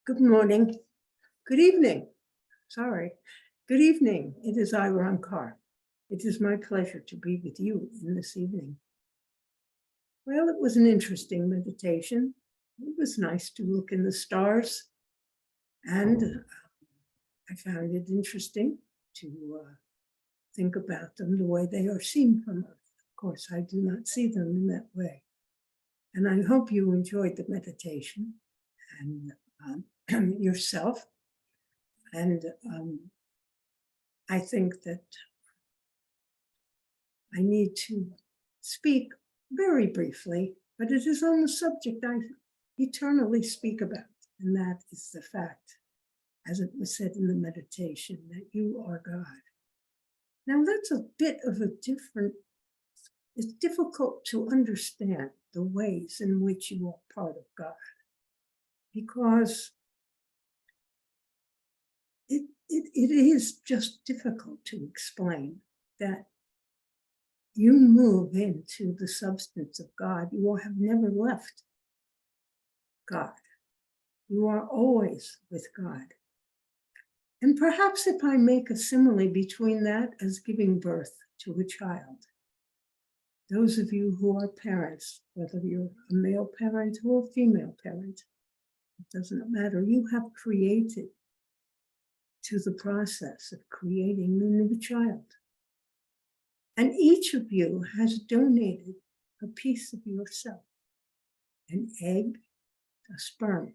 Good morning. Good evening. Sorry. Good evening. It is I, Roncar. It is my pleasure to be with you in this evening. Well, it was an interesting meditation. It was nice to look in the stars, and I found it interesting to think about them the way they are seen from Earth. Of course, I do not see them in that way. And I hope you enjoyed the meditation and yourself. And I think that I need to speak very briefly, but it is on the subject I eternally speak about, and that is the fact, as it was said in the meditation, that you are God. Now that's a bit of a different, it's difficult to understand the ways in which you are part of God, because it is just difficult to explain that you move into the substance of God. You have never left God. You are always with God. And perhaps if I make a simile between that as giving birth to a child, those of you who are parents, whether you're a male parent or a female parent, it doesn't matter, you have created to the process of creating the new child. And each of you has donated a piece of yourself, an egg, a sperm.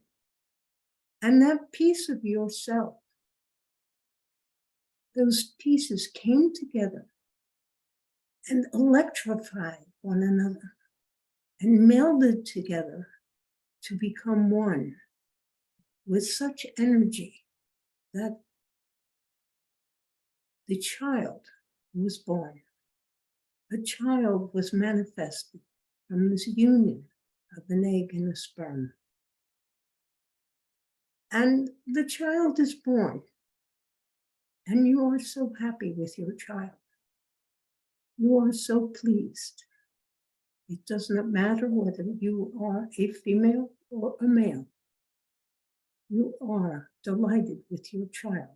And that piece of yourself, those pieces came together and electrified one another and melded together to become one with such energy that the child was born. A child was manifested from this union of an egg and a sperm. And the child is born, and you are so happy with your child. You are so pleased. It does not matter whether you are a female or a male. You are delighted with your child.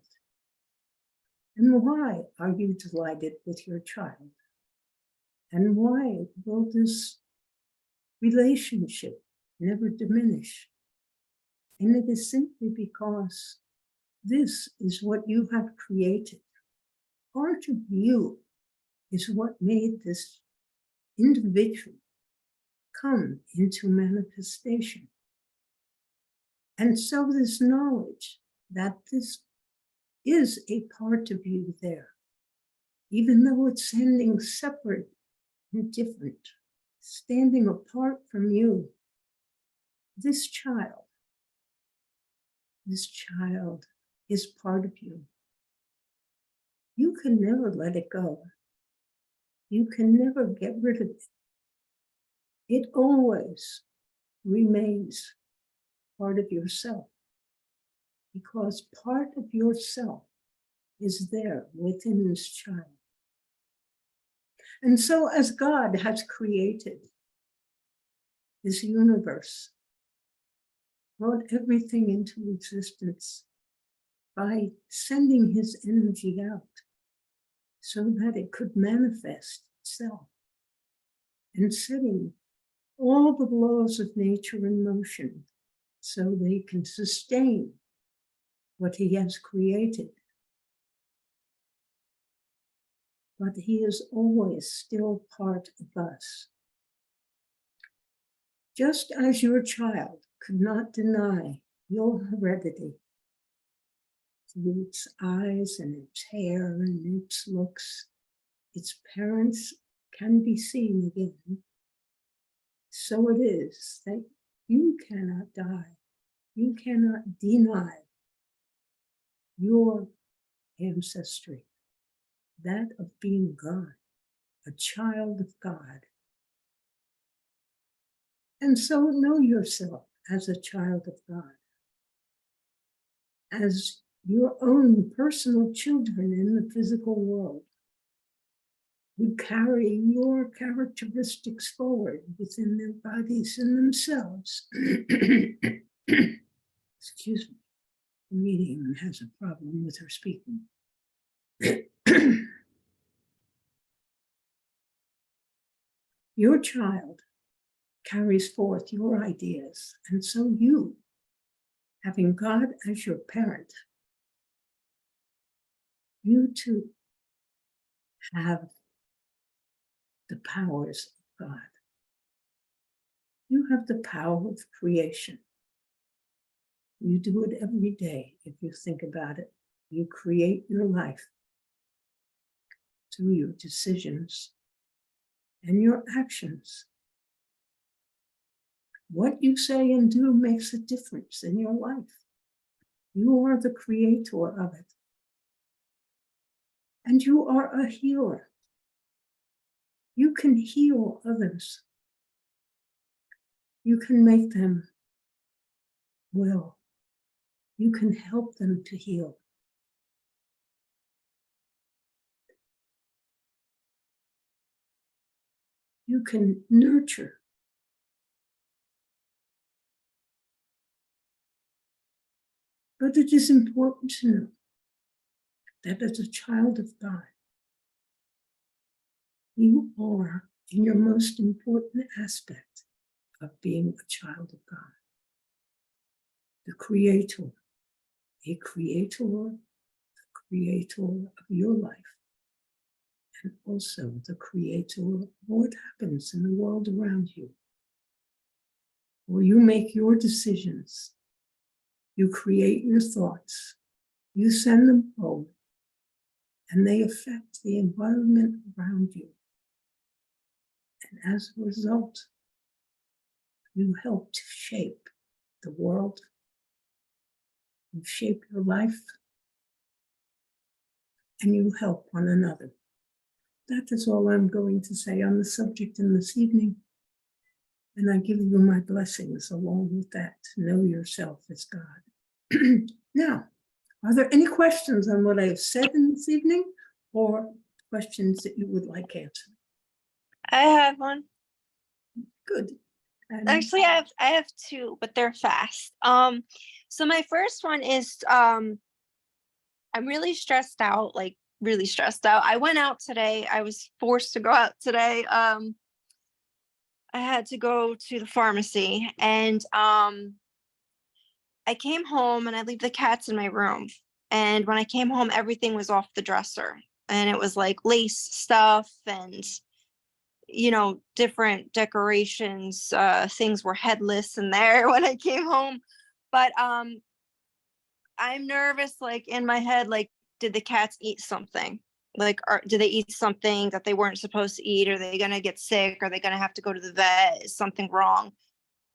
And why are you delighted with your child? And why will this relationship never diminish? And it is simply because this is what you have created. Part of you is what made this individual come into manifestation. And so this knowledge that this is a part of you there, even though it's standing separate and different, standing apart from you, this child is part of you. You can never let it go. You can never get rid of it. It always remains part of yourself, because part of yourself is there within this child. And so as God has created this universe, brought everything into existence by sending his energy out so that it could manifest itself, and setting all the laws of nature in motion so they can sustain what he has created. But he is always still part of us. Just as your child could not deny your heredity through its eyes and its hair and its looks, its parents can be seen again. So it is that you cannot die. You cannot deny your ancestry, that of being God, a child of God. And so know yourself as a child of God, as your own personal children in the physical world, who carry your characteristics forward within their bodies and themselves. Excuse me. The medium has a problem with her speaking. Your child carries forth your ideas, and so you, having God as your parent, you too have the powers of God. You have the power of creation. You do it every day if you think about it. You create your life through your decisions and your actions. What you say and do makes a difference in your life. You are the creator of it. And you are a healer. You can heal others. You can make them well. You can help them to heal. You can nurture. But it is important to know that as a child of God, you are in your most important aspect of being a child of God. The creator, a creator, the creator of your life, and also the creator of what happens in the world around you. Where you make your decisions, you create your thoughts, you send them forward, and they affect the environment around you. And as a result, you help to shape the world, you shape your life, and you help one another. That is all I'm going to say on the subject in this evening. And I give you my blessings along with that. Know yourself as God. Now, are there any questions on what I have said in this evening, or questions that you would like answered? I have one. Good. And Actually, I have two, but they're fast. So my first one is I'm really stressed out, like really stressed out. I went out today. I was forced to go out today. I had to go to the pharmacy, and I came home and I leave the cats in my room. And when I came home, everything was off the dresser, and it was like lace stuff and different decorations. Things were headless in there when I came home. But I'm nervous, like in my head, like, did the cats eat something? Like, did they eat something that they weren't supposed to eat? Are they gonna get sick? Are they gonna have to go to the vet? Is something wrong?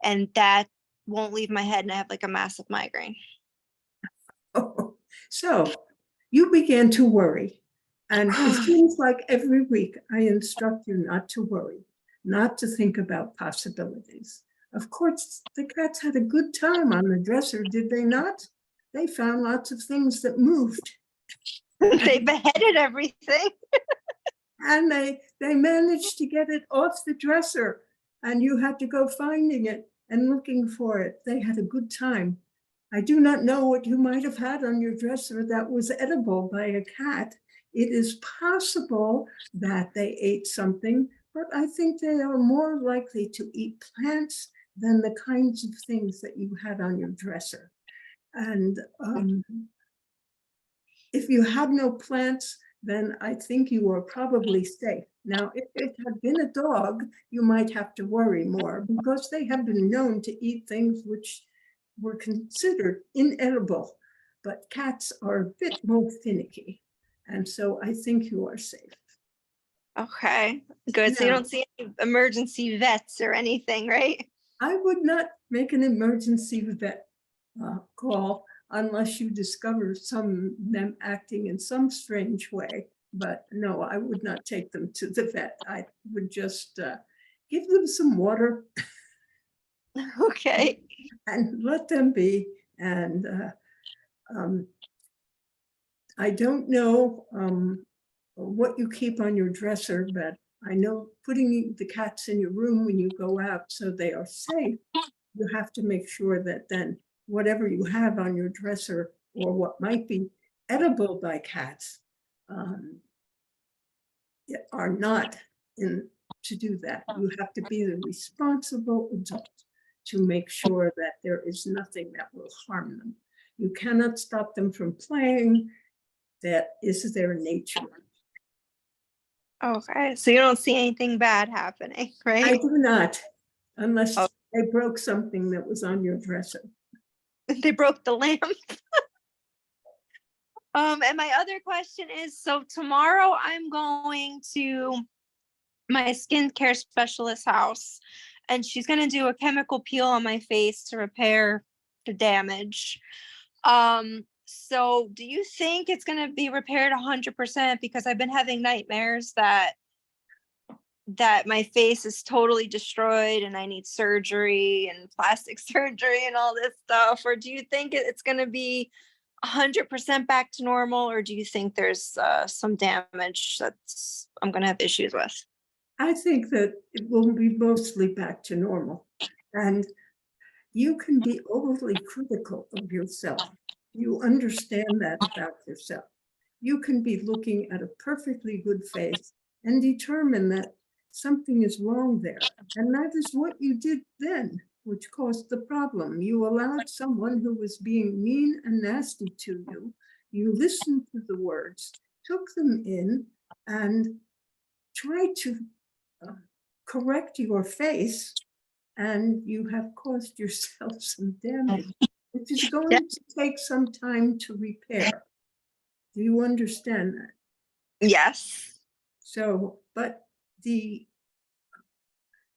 And that won't leave my head, and I have like a massive migraine. so you began to worry. And it seems like every week I instruct you not to worry, not to think about possibilities. Of course, the cats had a good time on the dresser, did they not? They found lots of things that moved. They beheaded everything. And they managed to get it off the dresser, and you had to go finding it and looking for it. They had a good time. I do not know what you might have had on your dresser that was edible by a cat. It is possible that they ate something, but I think they are more likely to eat plants than the kinds of things that you had on your dresser. And if you had no plants, then I think you are probably safe. Now, if it had been a dog, you might have to worry more, because they have been known to eat things which were considered inedible. But cats are a bit more finicky. And so I think you are safe. Okay, good. So you Now, don't see any emergency vets or anything, right? I would not make an emergency vet call unless you discover them acting in some strange way. But no, I would not take them to the vet. I would just give them some water Okay. and let them be. And I don't know what you keep on your dresser, but I know putting the cats in your room when you go out so they are safe, you have to make sure that then whatever you have on your dresser or what might be edible by cats are not in to do that. You have to be the responsible adult to make sure that there is nothing that will harm them. You cannot stop them from playing. That is their nature. Okay, so you don't see anything bad happening, I right? do not, unless Oh. they broke something that was on your dresser. They broke the lamp. And my other question is, so tomorrow I'm going to my skincare specialist house, and she's going to do a chemical peel on my face to repair the damage. So do you think it's going to be repaired 100%? Because I've been having nightmares that my face is totally destroyed and I need surgery and plastic surgery and all this stuff? Or do you think it's going to be 100% back to normal, or do you think there's some damage that's I'm going to have issues with? I think that it will be mostly back to normal. And you can be overly critical of yourself. You understand that about yourself. You can be looking at a perfectly good face and determine that something is wrong there. And that is what you did then, which caused the problem. You allowed someone who was being mean and nasty to you. You listened to the words, took them in, and tried to correct your face, and you have caused yourself some damage, which is going to take some time to repair. Do you understand that? Yes. So, but the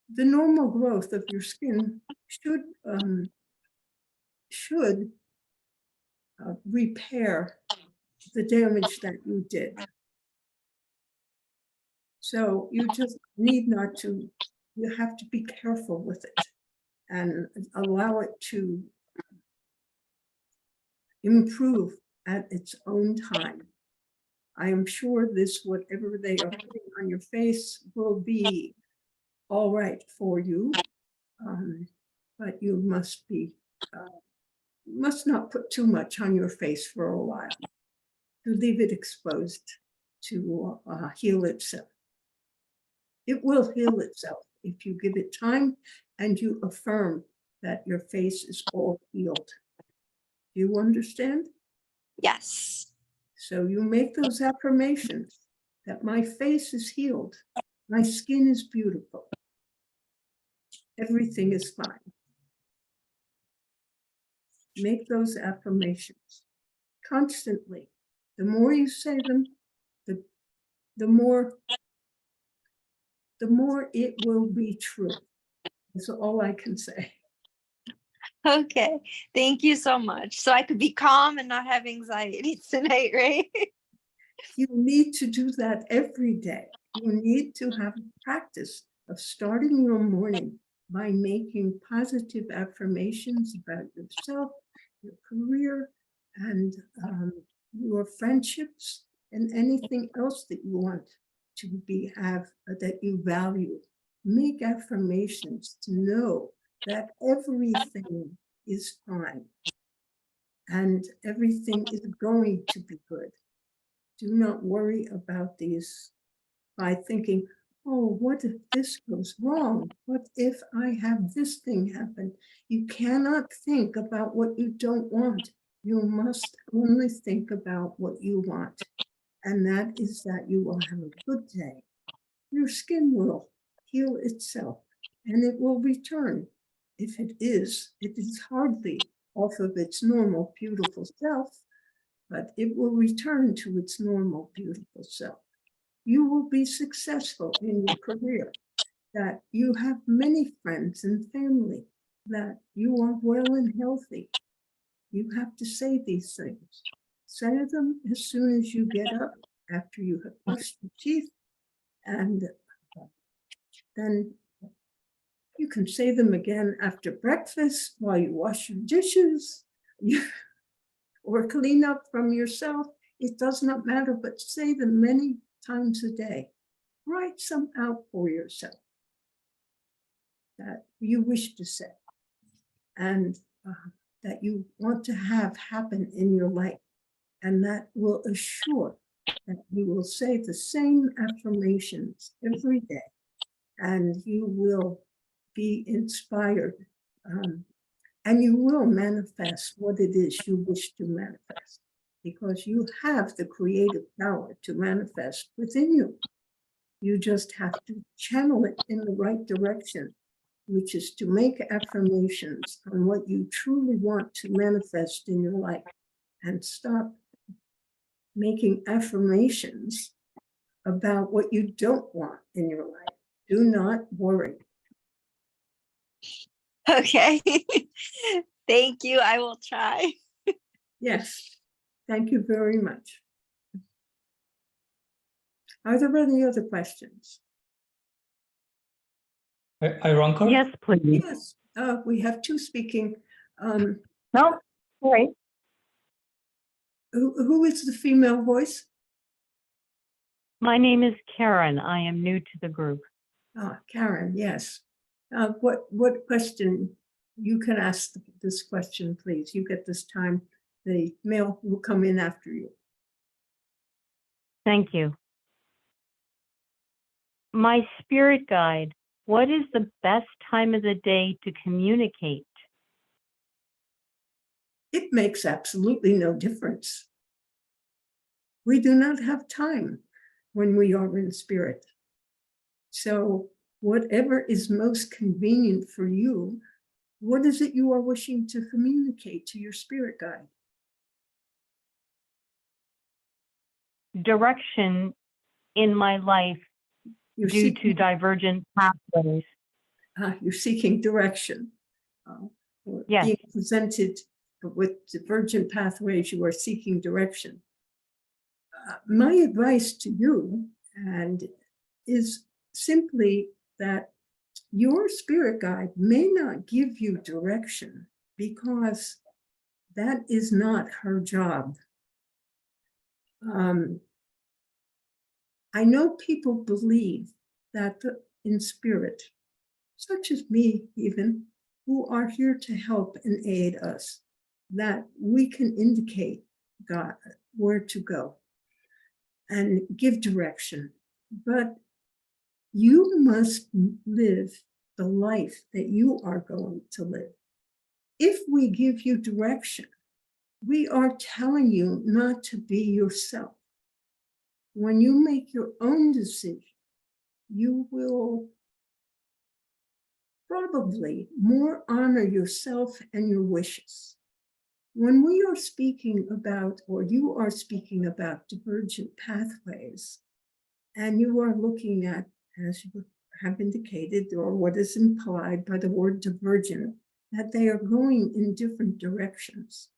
normal growth of your skin should repair the damage that you did. So you just need not to, you have to be careful with it and allow it to improve at its own time. I am sure this, whatever they are putting on your face, will be all right for you, but you must not put too much on your face for a while. To leave it exposed to heal itself. It will heal itself if you give it time and you affirm that your face is all healed. Do you understand? Yes. So you make those affirmations that my face is healed, my skin is beautiful, everything is fine. Make those affirmations constantly. The more you say them, the more it will be true. That's all I can say. Okay. Thank you so much. So I could be calm and not have anxiety tonight, right? You need to do that every day. You need to have a practice of starting your morning by making positive affirmations about yourself, your career, and your friendships, and anything else that you want to have that you value. Make affirmations to know that everything is fine and everything is going to be good. Do not worry about these by thinking, oh, what if this goes wrong? What if I have this thing happen? You cannot think about what you don't want. You must only think about what you want. And that is that you will have a good day. Your skin will heal itself and it will return. If it is hardly off of its normal, beautiful self, but it will return to its normal, beautiful self. You will be successful in your career, that you have many friends and family, that you are well and healthy. You have to say these things. Say them as soon as you get up, after you have brushed your teeth, and then you can say them again after breakfast, while you wash your dishes, or clean up from yourself. It does not matter, but say them many times a day. Write some out for yourself that you wish to say. And that you want to have happen in your life. And that will assure that you will say the same affirmations every day, and you will be inspired, and you will manifest what it is you wish to manifest, because you have the creative power to manifest within you. You just have to channel it in the right direction, which is to make affirmations on what you truly want to manifest in your life, and stop making affirmations about what you don't want in your life. Do not worry. Okay. Thank you. I will try. Yes, thank you very much. Are there any other questions? Roncar? Yes, please. Yes, we have two speaking. No, all right. Who is the female voice? My name is Karen. I am new to the group. Karen, yes. What question? You can ask this question, please. You get this time. The male will come in after you. Thank you. My spirit guide, what is the best time of the day to communicate? It makes absolutely no difference. We do not have time when we are in spirit. So whatever is most convenient for you, what is it you are wishing to communicate to your spirit guide? Direction in my life You're due to seeking, divergent pathways. you're seeking direction. Or Yes. being presented with divergent pathways, you are seeking direction. My advice to you is simply that your spirit guide may not give you direction, because that is not her job. I know people believe that in spirit, such as me even, who are here to help and aid us, that we can indicate God where to go and give direction. But you must live the life that you are going to live. If we give you direction, we are telling you not to be yourself. When you make your own decision, you will probably more honor yourself and your wishes. When we are speaking about, or you are speaking about, divergent pathways, and you are looking at, as you have indicated, or what is implied by the word divergent, that they are going in different directions,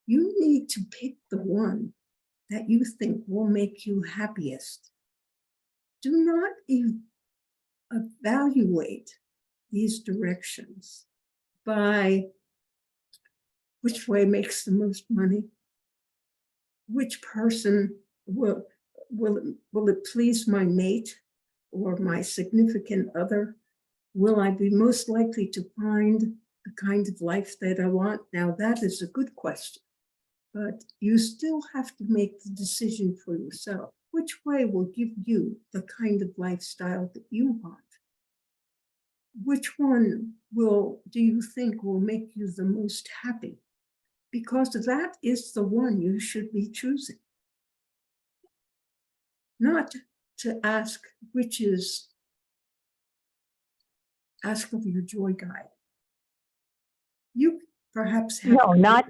you need to pick the one that you think will make you happiest. Do not evaluate these directions by which way makes the most money, which person will it please my mate or my significant other? Will I be most likely to find the kind of life that I want? Now, that is a good question, but you still have to make the decision for yourself. Which way will give you the kind of lifestyle that you want? Which one do you think will make you the most happy? Because that is the one you should be choosing. Not to ask ask of your joy guide. You perhaps have. No, not.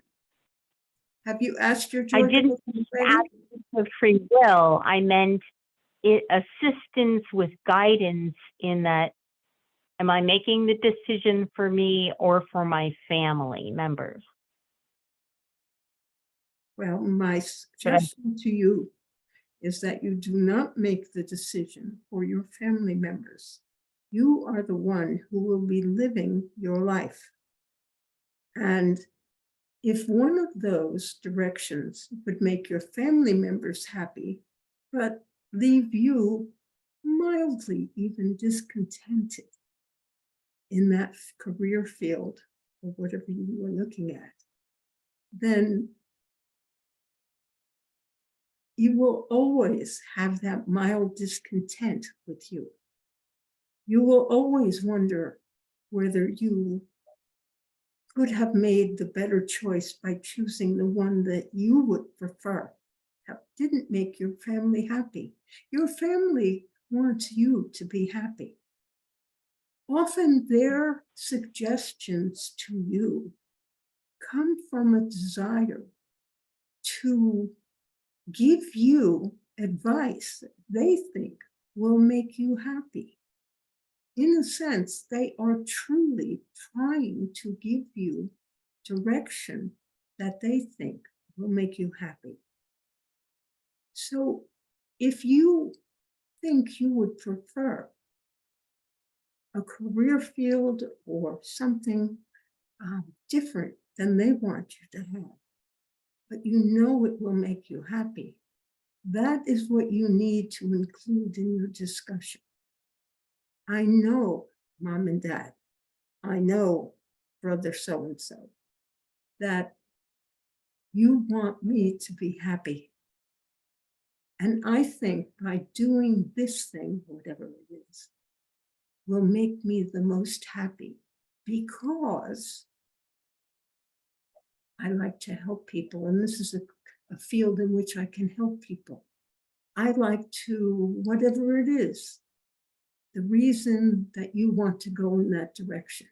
Have you asked your joy I didn't ask for free will. I meant assistance with guidance in that, am I making the decision for me or for my family members? Well, my suggestion to you is that you do not make the decision for your family members. You are the one who will be living your life. And if one of those directions would make your family members happy, but leave you mildly even discontented in that career field, or whatever you were looking at, then you will always have that mild discontent with you. You will always wonder whether you could have made the better choice by choosing the one that you would prefer, that didn't make your family happy. Your family wants you to be happy. Often their suggestions to you come from a desire to give you advice they think will make you happy. In a sense, they are truly trying to give you direction that they think will make you happy. So if you think you would prefer a career field or something different than they want you to have, but you know it will make you happy, that is what you need to include in your discussion. I know, Mom and Dad, I know, brother so-and-so, that you want me to be happy. And I think by doing this thing, whatever it is, will make me the most happy, because I like to help people. And this is a field in which I can help people. I like to, whatever it is, the reason that you want to go in that direction.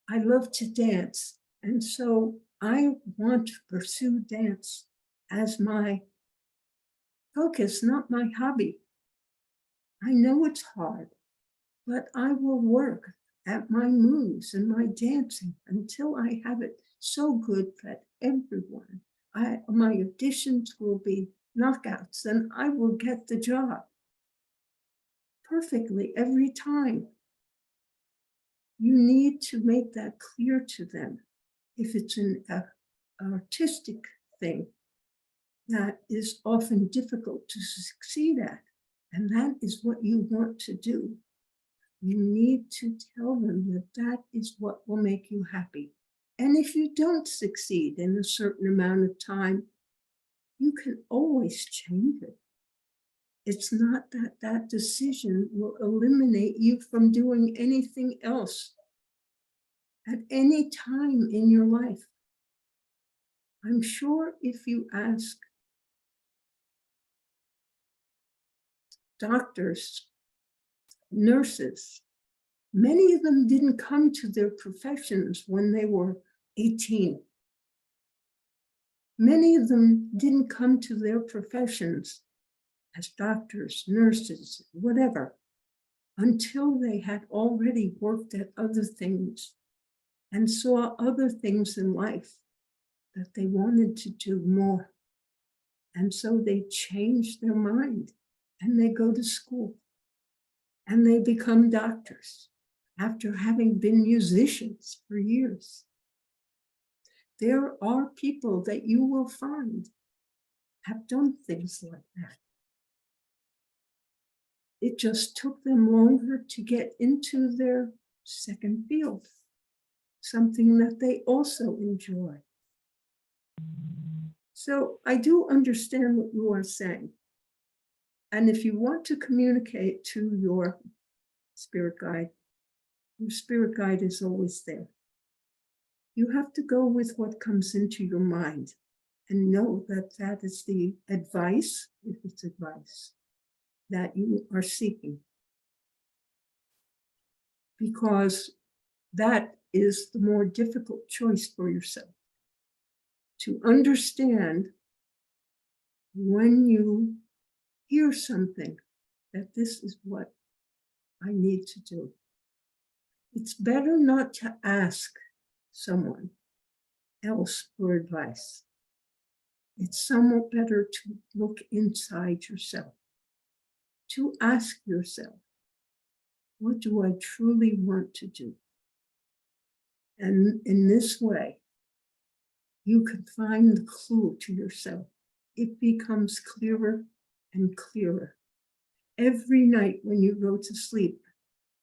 I love to dance. And so I want to pursue dance as my focus, not my hobby. I know it's hard, but I will work at my moves and my dancing until I have it so good that everyone, my auditions will be knockouts, and I will get the job perfectly every time. You need to make that clear to them. If it's an artistic thing, that is often difficult to succeed at, and that is what you want to do, you need to tell them that that is what will make you happy. And if you don't succeed in a certain amount of time, you can always change it. It's not that that decision will eliminate you from doing anything else at any time in your life. I'm sure if you ask doctors, nurses, many of them didn't come to their professions when they were 18. Many of them didn't come to their professions as doctors, nurses, whatever, until they had already worked at other things and saw other things in life that they wanted to do more. And so they change their mind and they go to school and they become doctors after having been musicians for years. There are people that you will find have done things like that. It just took them longer to get into their second field, something that they also enjoy. So I do understand what you are saying. And if you want to communicate to your spirit guide is always there. You have to go with what comes into your mind and know that that is the advice, if it's advice, that you are seeking. Because that is the more difficult choice for yourself. To understand when you hear something that this is what I need to do. It's better not to ask someone else for advice. It's somewhat better to look inside yourself, to ask yourself, what do I truly want to do? And in this way, you can find the clue to yourself. It becomes clearer and clearer. Every night when you go to sleep,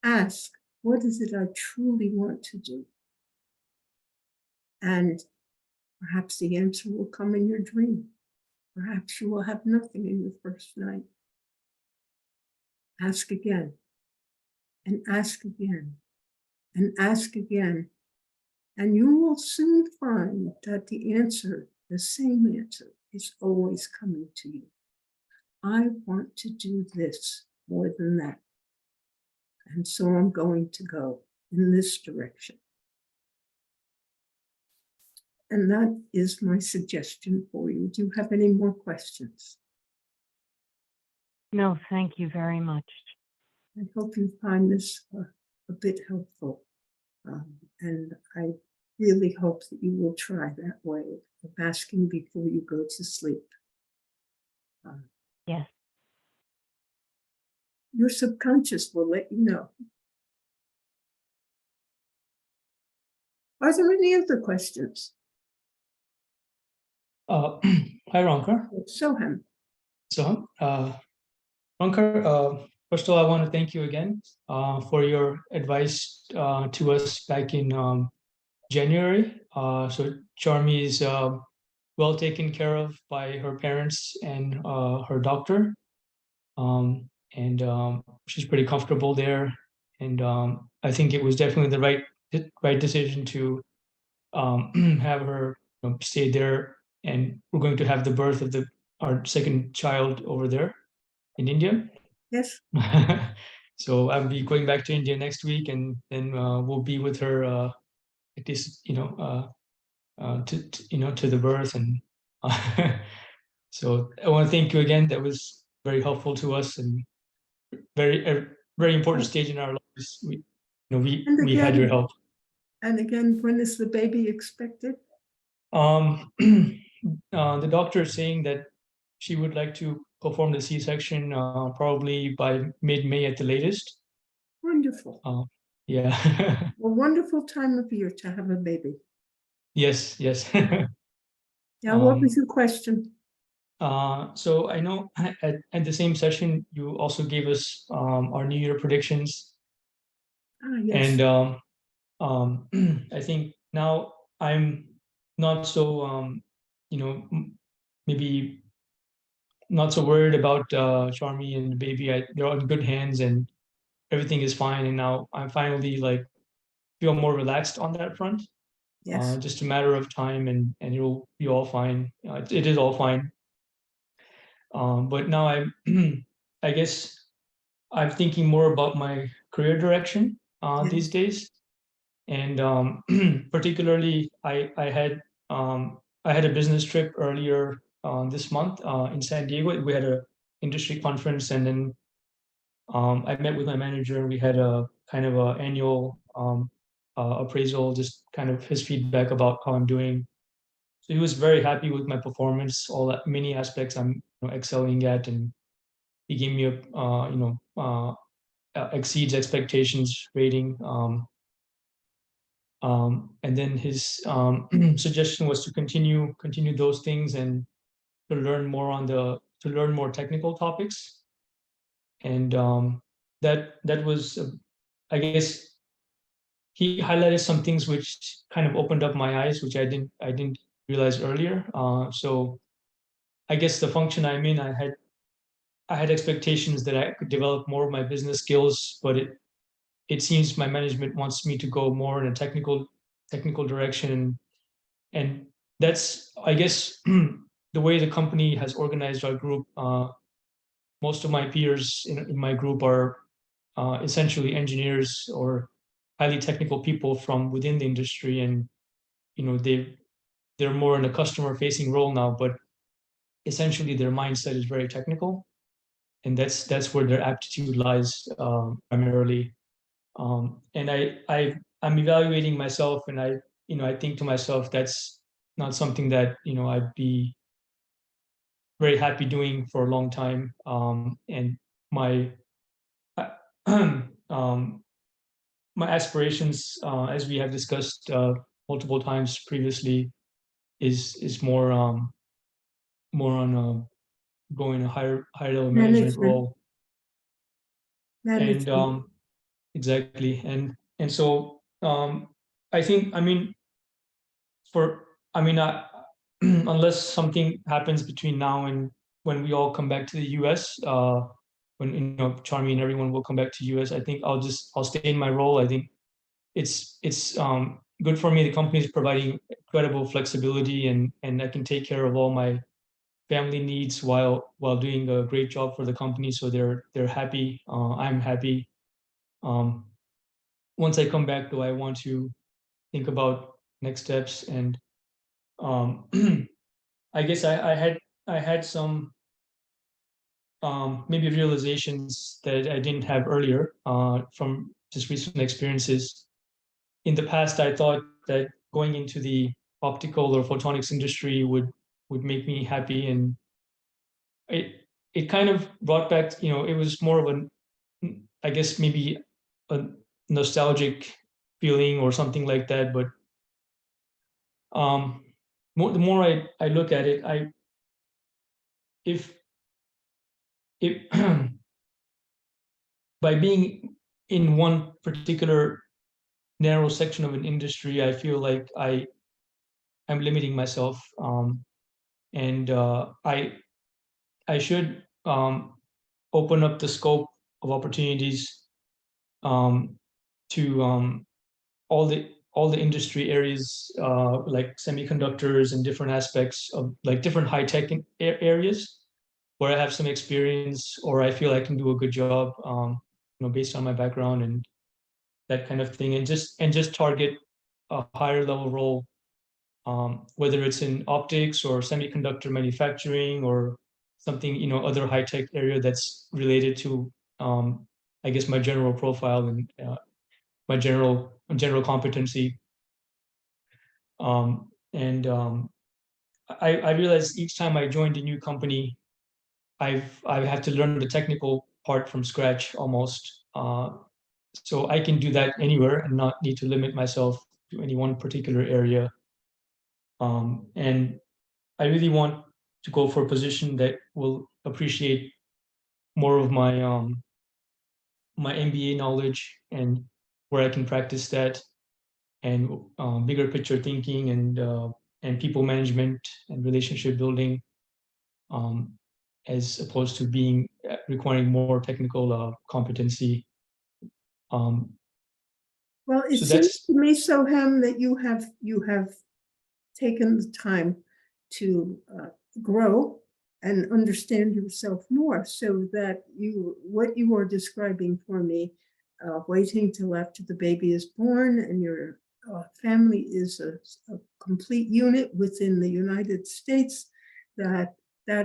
ask, what is it I truly want to do? And perhaps the answer will come in your dream. Perhaps you will have nothing in your first night. Ask again, and ask again, and ask again. And you will soon find that the answer, the same answer, is always coming to you. I want to do this more than that. And so I'm going to go in this direction. And that is my suggestion for you. Do you have any more questions? No, thank you very much. I hope you find this a bit helpful. And I really hope that you will try that way of asking before you go to sleep. Yes. Your subconscious will let you know. Are there any other questions? Hi, Roncar. Soham. So, Roncar, first of all, I want to thank you again for your advice to us back in January. So Charmy is well taken care of by her parents and her doctor. And she's pretty comfortable there. And I think it was definitely the right decision to have her stay there. And we're going to have the birth of our second child over there in India. Yes. So I'll be going back to India next week, and then we'll be with her at least, to the birth. And so I want to thank you again. That was very helpful to us, and a very important stage in our lives. We had your help. And again, when is the baby expected? The doctor is saying that she would like to perform the C-section probably by mid-May at the latest. Wonderful. Yeah. A wonderful time of year to have a baby. Yes. Now, what was your question? So I know at the same session, you also gave us our New Year predictions. Yes. And I think now I'm not so, maybe not so worried about Charmy and the baby. They're in good hands, and everything is fine. And now I'm finally feel more relaxed on that front. Yes. Just a matter of time, and it'll be all fine. It is all fine. But now I guess I'm thinking more about my career direction these days. And particularly, I had a business trip earlier this month in San Diego. We had a industry conference, and then I met with my manager, and we had a kind of a annual appraisal, just kind of his feedback about how I'm doing. So he was very happy with my performance, all that many aspects I'm excelling at, and he gave me a exceeds expectations rating. And then his suggestion was to continue those things, and to learn more technical topics. And that was, I guess, he highlighted some things which kind of opened up my eyes, which I didn't realize earlier. So I guess the function I'm in, I had expectations that I could develop more of my business skills, but it seems my management wants me to go more in a technical direction. And that's, I guess, the way the company has organized our group. Most of my peers in my group are essentially engineers or highly technical people from within the industry, and they're more in a customer facing role now, but essentially their mindset is very technical, and that's where their aptitude lies primarily. And I'm evaluating myself, and I think to myself, that's not something that I'd be very happy doing for a long time. And my um, my aspirations, as we have discussed multiple times previously, is more on going a higher level management role. And exactly. And so I think, I mean, unless something happens between now and when we all come back to the US, when, you know, Charmy and everyone will come back to US, I think I'll stay in my role. I think it's good for me. The company is providing incredible flexibility, and I can take care of all my family needs while doing a great job for the company. So they're happy. I'm happy. Once I come back, though, I want to think about next steps, and I guess I had some maybe realizations that I didn't have earlier from just recent experiences. In the past, I thought that going into the optical or photonics industry would make me happy, and it kind of brought back, you know, it was more of I guess maybe a nostalgic feeling or something like that. But the more I look at it, if by being in one particular narrow section of an industry, I feel like I'm limiting myself, and I should open up the scope of opportunities to all the industry areas, like semiconductors and different aspects of like different high tech areas where I have some experience or I feel I can do a good job, you know, based on my background and that kind of thing, and just target a higher level role, whether it's in optics or semiconductor manufacturing or something, you know, other high tech area that's related to, I guess, my general profile and my general competency. And I realized each time I joined a new company, I have to learn the technical part from scratch almost. So I can do that anywhere and not need to limit myself to any one particular area. And I really want to go for a position that will appreciate more of my MBA knowledge and where I can practice that, and bigger picture thinking and people management and relationship building, as opposed to being requiring more technical competency. Well, it So seems that's to me, Soham, that you have taken the time to grow and understand yourself more, so that what you are describing for me, waiting till after the baby is born and your family is a complete unit within the United States, that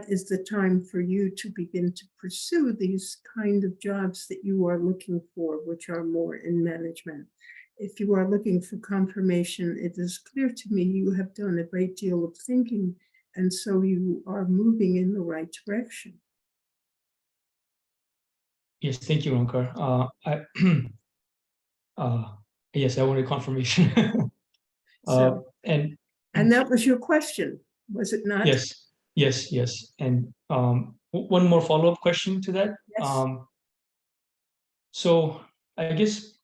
is the time for you to begin to pursue these kind of jobs that you are looking for, which are more in management. If you are looking for confirmation, it is clear to me you have done a great deal of thinking, and so you are moving in the right direction. Yes, thank you, Roncar. Yes, I wanted confirmation. So, And that was your question, was it not? yes. And one more follow-up question to that. Yes. So I guess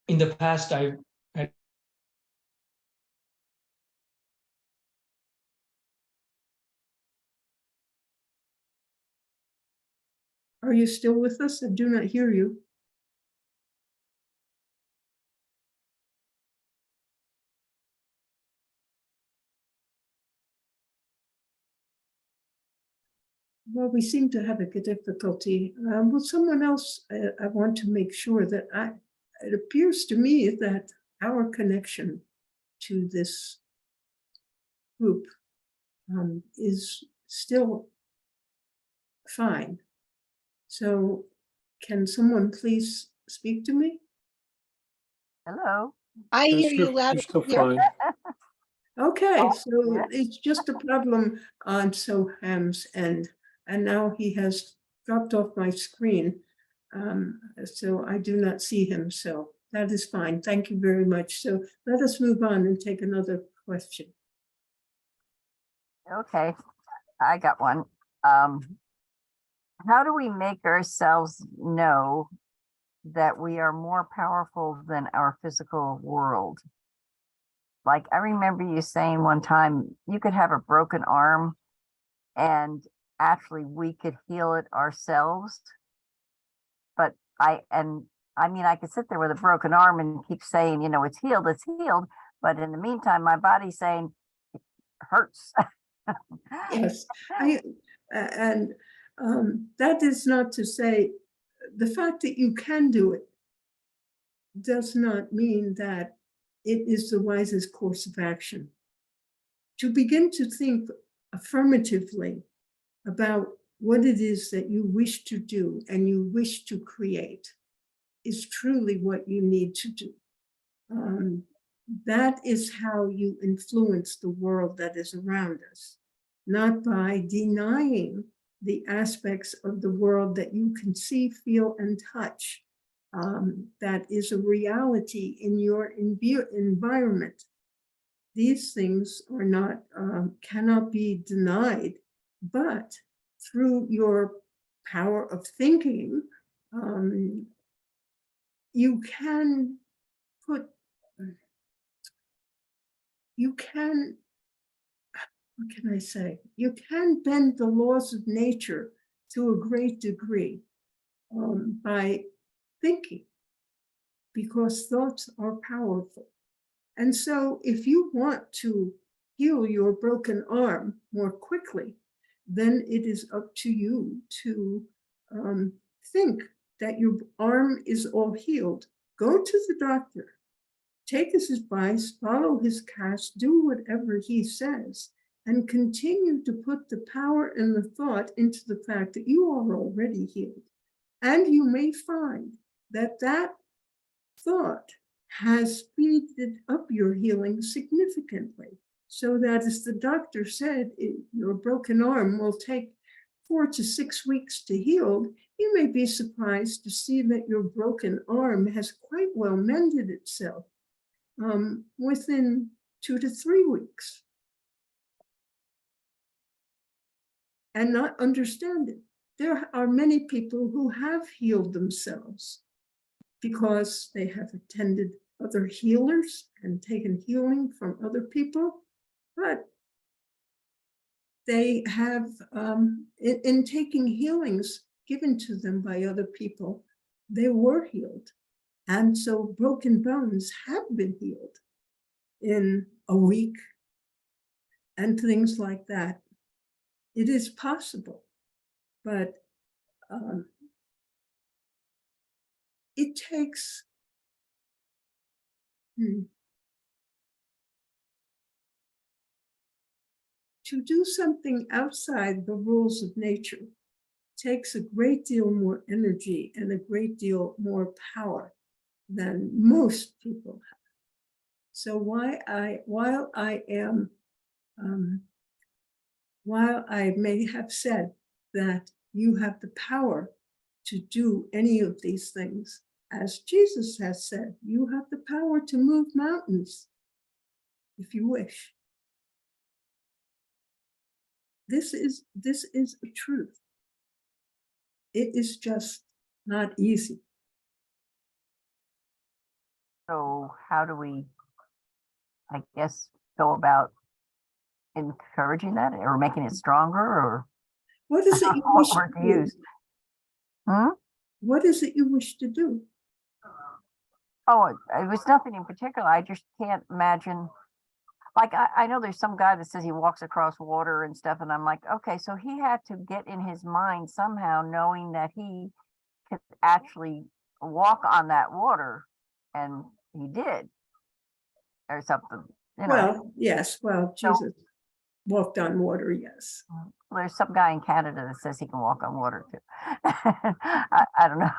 in the past I had. Are you still with us? I do not hear you. Well, we seem to have a difficulty. Will someone else, I want to make sure that it appears to me that our connection to this group is still fine. So can someone please speak to me? Hello. I hear you You're loud and still clear. fine. Okay, so yeah. it's just a problem on Soham's end, and now he has dropped off my screen. So I do not see him, so that is fine. Thank you very much. So let us move on and take another question. Okay, I got one. How do we make ourselves know that we are more powerful than our physical world? like, I remember you saying one time you could have a broken arm and actually we could heal it ourselves. But I mean, I could sit there with a broken arm and keep saying, you know, it's healed. But in the meantime, my body's saying it hurts. Yes, and that is not to say the fact that you can do it does not mean that it is the wisest course of action. To begin to think affirmatively about what it is that you wish to do and you wish to create is truly what you need to do. That is how you influence the world that is around us, not by denying the aspects of the world that you can see, feel, and touch. That is a reality in your environment. These things are not, cannot be denied, but through your power of thinking, you can put, you can, what can I say? You can bend the laws of nature to a great degree by thinking, because thoughts are powerful. And so if you want to heal your broken arm more quickly, then it is up to you to think that your arm is all healed. Go to the doctor, take his advice, follow his cast, do whatever he says, and continue to put the power and the thought into the fact that you are already healed. And you may find that that thought has speeded up your healing significantly. So that, as the doctor said, your broken arm will take 4 to 6 weeks to heal. You may be surprised to see that your broken arm has quite well mended itself within 2 to 3 weeks. And not understand it. There are many people who have healed themselves because they have attended other healers and taken healing from other people, but they have, in taking healings given to them by other people, they were healed. And so broken bones have been healed in a week and things like that. It is possible, but it takes to do something outside the rules of nature takes a great deal more energy and a great deal more power than most people have. So while I may have said that you have the power to do any of these things, as Jesus has said, you have the power to move mountains if you wish. This is a truth. It is just not easy. So how do we, I guess, go about encouraging that or making it stronger, or What is it you wish what to to do? use? Hmm? What is it you wish to do? Oh, it was nothing in particular. I just can't imagine. Like, I know there's some guy that says he walks across water and stuff, and I'm like, okay, so he had to get in his mind somehow knowing that he could actually walk on that water, and he did, or something, you know. Well, yes, well, So- Jesus walked on water, yes. There's some guy in Canada that says he can walk on water too. I don't know.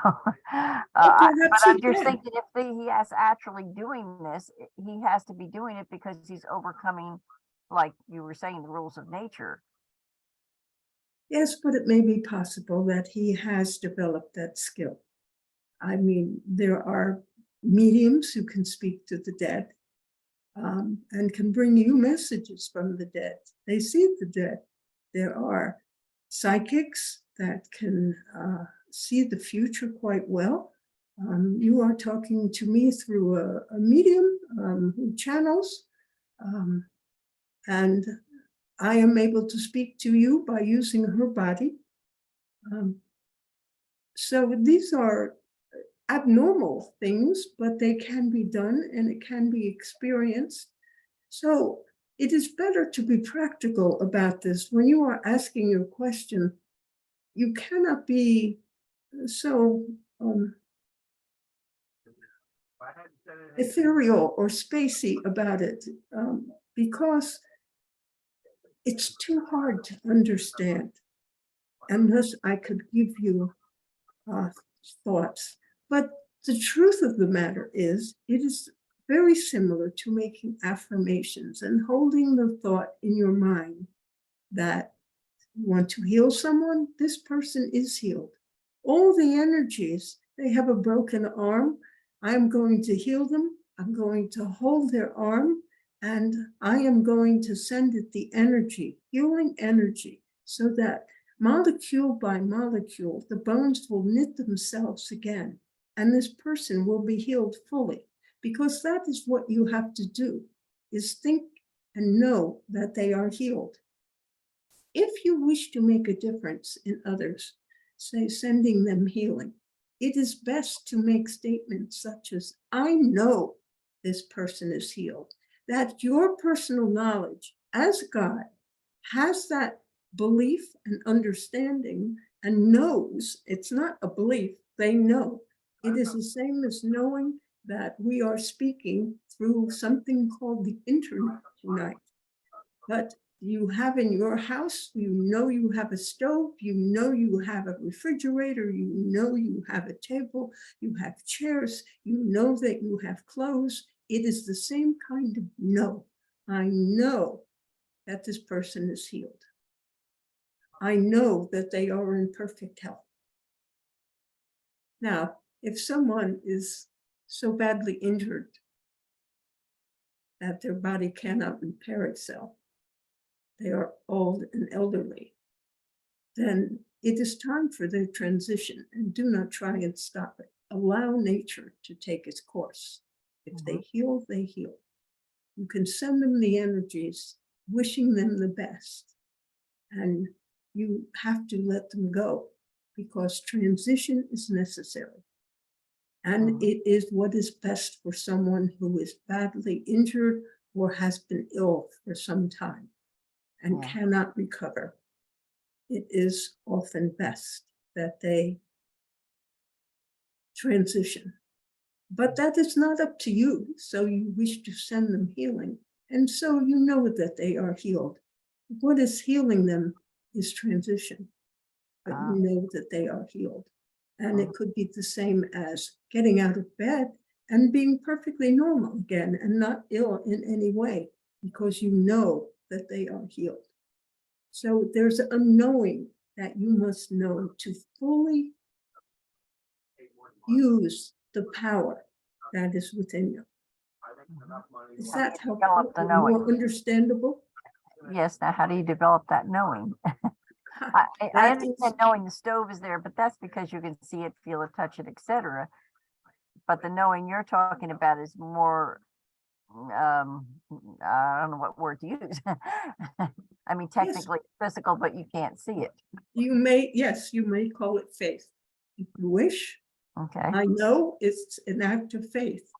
But perhaps he I'm just can. thinking if he has actually doing this, he has to be doing it because he's overcoming, like you were saying, the rules of nature. Yes, but it may be possible that he has developed that skill. I mean, there are mediums who can speak to the dead and can bring you messages from the dead. They see the dead. There are psychics that can see the future quite well. You are talking to me through a medium who channels. And I am able to speak to you by using her body. So these are abnormal things, but they can be done and it can be experienced. So it is better to be practical about this. When you are asking your question, you cannot be so ethereal or spacey about it, because it's too hard to understand unless I could give you thoughts. But the truth of the matter is, it is very similar to making affirmations and holding the thought in your mind that you want to heal someone, this person is healed. All the energies, they have a broken arm, I'm going to heal them, I'm going to hold their arm, and I am going to send it the energy, healing energy, so that molecule by molecule, the bones will knit themselves again, and this person will be healed fully, because that is what you have to do, is think and know that they are healed. If you wish to make a difference in others, say sending them healing, it is best to make statements such as, I know this person is healed, that your personal knowledge as God has that belief and understanding and knows, it's not a belief, they know. It is the same as knowing that we are speaking through something called the internet tonight. But you have in your house, you know you have a stove, you know you have a refrigerator, you know you have a table, you have chairs, you know that you have clothes. It is the same kind of know. I know that this person is healed. I know that they are in perfect health. Now, if someone is so badly injured that their body cannot repair itself, they are old and elderly, then it is time for their transition, and do not try and stop it. Allow nature to take its course. If they heal, they heal. You can send them the energies, wishing them the best, and you have to let them go, because transition is necessary. And it is what is best for someone who is badly injured or has been ill for some time and cannot recover. It is often best that they transition. But that is not up to you. So you wish to send them healing. And so you know that they are healed. What is healing them is transition. But you know that they are healed. And it could be the same as getting out of bed and being perfectly normal again and not ill in any way, because you know that they are healed. So there's a knowing that you must know to fully use the power that is within you. Is that helpful or more understandable? Yes, now how do you develop that knowing? I That understand is- knowing the stove is there, but that's because you can see it, feel it, touch it, etc. But the knowing you're talking about is more, I don't know what word to use. I mean, technically physical, but you can't see it. You may, yes, you may call it faith if you wish. Okay. I know it's an act of faith.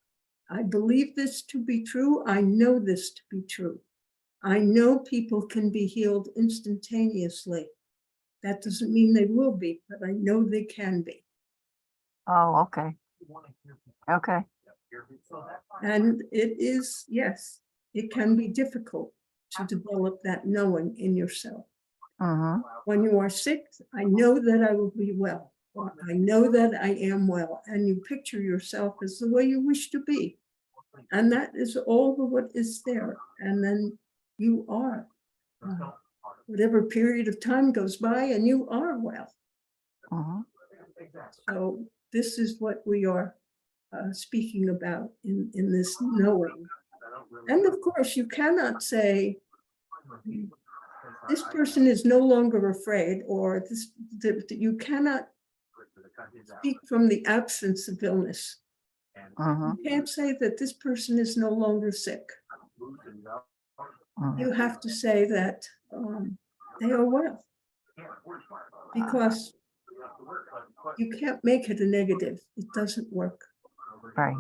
I believe this to be true. I know this to be true. I know people can be healed instantaneously. That doesn't mean they will be, but I know they can be. Oh, okay. Okay. And it is, yes, it can be difficult to develop that knowing in yourself. When you are sick, I know that I will be well, or I know that I am well, and you picture yourself as the way you wish to be. And that is all the what is there. And then you are. Whatever period of time goes by and you are well. So this is what we are speaking about in this knowing. And of course, you cannot say, this person is no longer afraid, or this, you cannot speak from the absence of illness. You can't say that this person is no longer sick. you have to say that they are well. Because you can't make it a negative. It doesn't work. Right.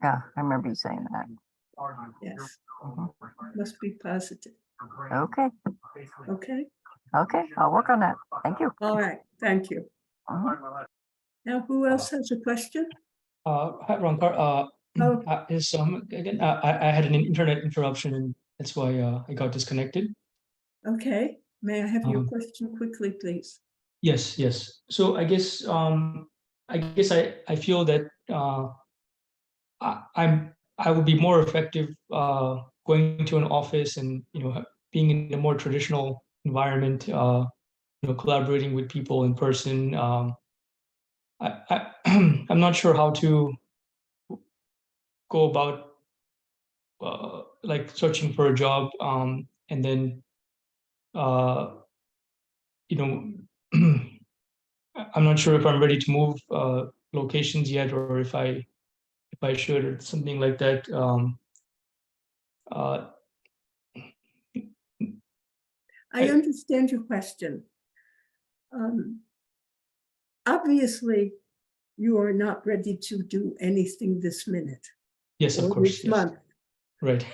Yeah, I remember you saying that. Yes, Mhm. must be positive. Okay, Okay, okay, I'll work on that. Thank you. all right, thank you. Mhm. Now, who else has a question? Hi, Roncar. Oh, Again, I had an internet interruption, and that's why I got disconnected. okay. May I have your Um, question quickly, please? Yes, yes. So I feel that I would be more effective going to an office and being in a more traditional environment. Collaborating with people in person. I'm not sure how to go about like searching for a job, and then uh, you know I'm not sure if I'm ready to move locations yet, or if I should, or something like that. Uh, I I- understand your question. Obviously, you are not ready to do anything this minute yes, of or course, this yes, month. right.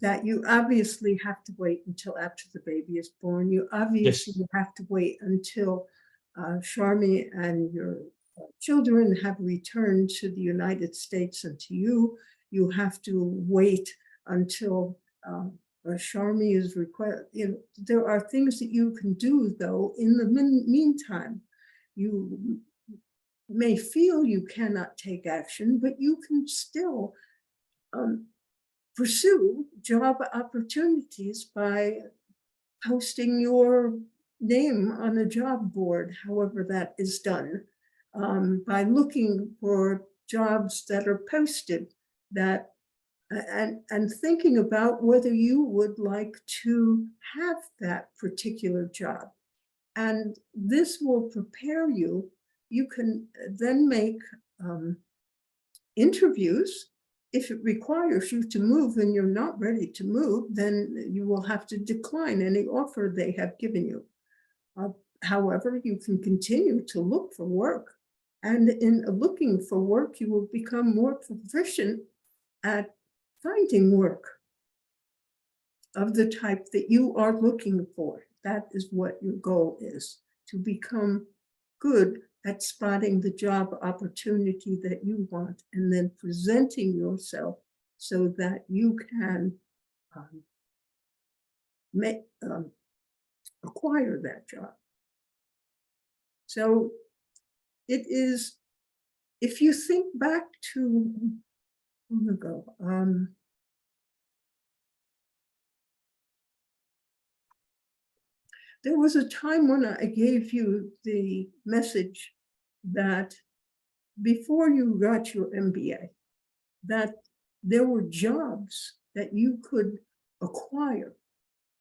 That you obviously have to wait until after the baby is born. You obviously Yes. have to wait until Sharmi and your children have returned to the United States and to you. You have to wait until Sharmi is required. There are things that you can do, though, in the meantime. You may feel you cannot take action, but you can still pursue job opportunities by posting your name on a job board, however that is done, by looking for jobs that are posted that and thinking about whether you would like to have that particular job. And this will prepare you. You can then make interviews. If it requires you to move and you're not ready to move, then you will have to decline any offer they have given you. However, you can continue to look for work. And in looking for work, you will become more proficient at finding work of the type that you are looking for. That is what your goal is, to become good at spotting the job opportunity that you want and then presenting yourself so that you can acquire that job. So it is, if you think back to long ago, there was a time when I gave you the message that before you got your MBA, that there were jobs that you could acquire,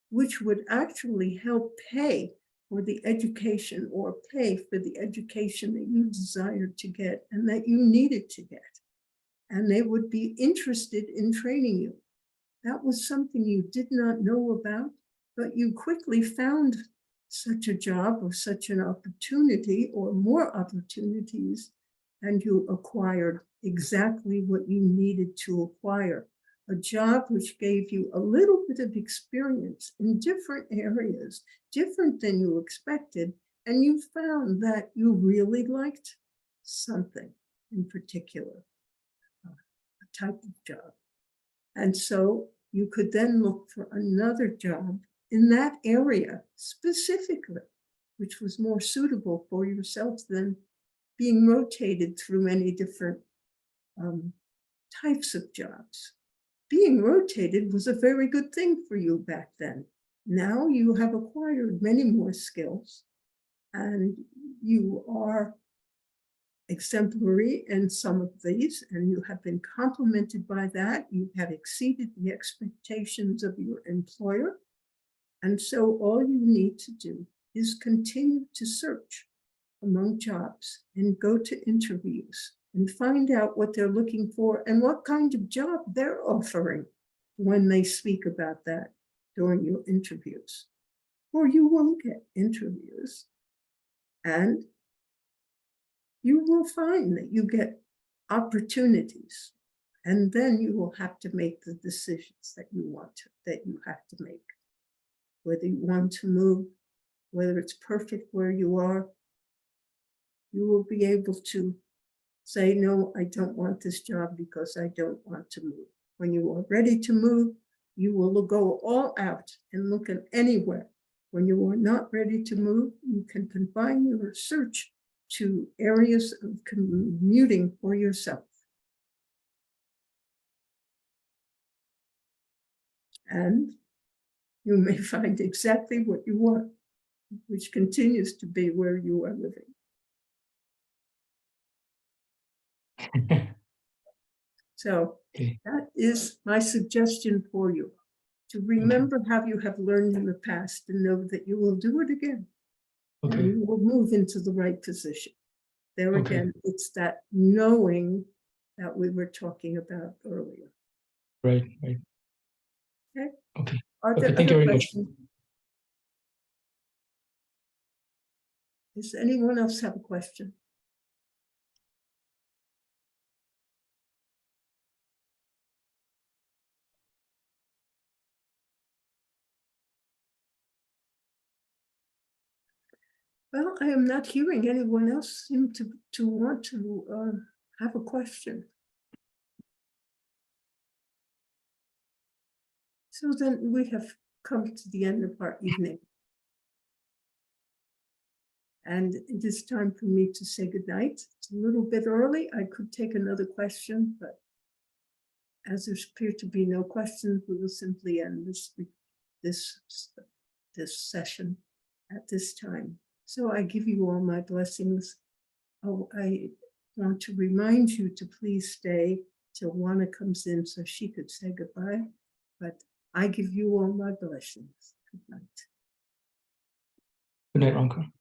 which would actually help pay for the education or pay for the education that you desired to get and that you needed to get. And they would be interested in training you. That was something you did not know about, but you quickly found such a job or such an opportunity or more opportunities, and you acquired exactly what you needed to acquire. A job which gave you a little bit of experience in different areas, different than you expected, and you found that you really liked something in particular, a type of job. And so you could then look for another job in that area specifically, which was more suitable for yourself than being rotated through many different types of jobs. Being rotated was a very good thing for you back then. Now you have acquired many more skills and you are exemplary in some of these, and you have been complimented by that. You have exceeded the expectations of your employer. And so all you need to do is continue to search among jobs and go to interviews and find out what they're looking for and what kind of job they're offering. when they speak about that during your interviews, or you won't get interviews. And you will find that you get opportunities, and then you will have to make the decisions that you have to make. Whether you want to move, whether it's perfect where you are, you will be able to say, no, I don't want this job because I don't want to move. When you are ready to move, you will go all out and look at anywhere. When you are not ready to move, you can confine your search to areas of commuting for yourself. And you may find exactly what you want, which continues to be where you are living. So Okay. that is my suggestion for you, to remember how you have learned in the past and know that you will do it again. And Okay. you will move into the right position. There Okay. again, it's that knowing that we were talking about earlier. Right. Right. Okay. Okay. Are Okay, there thank you other very much. questions? Does anyone else have a question? Well, I am not hearing anyone else seem to want to have a question. So then we have come to the end of our evening. And it is time for me to say goodnight. It's a little bit early. I could take another question, but as there appear to be no questions, we will simply end this session at this time. So I give you all my blessings. Oh, I want to remind you to please stay till Juana comes in so she could say goodbye. But I give you all my blessings. Good night. Good night, Roncar.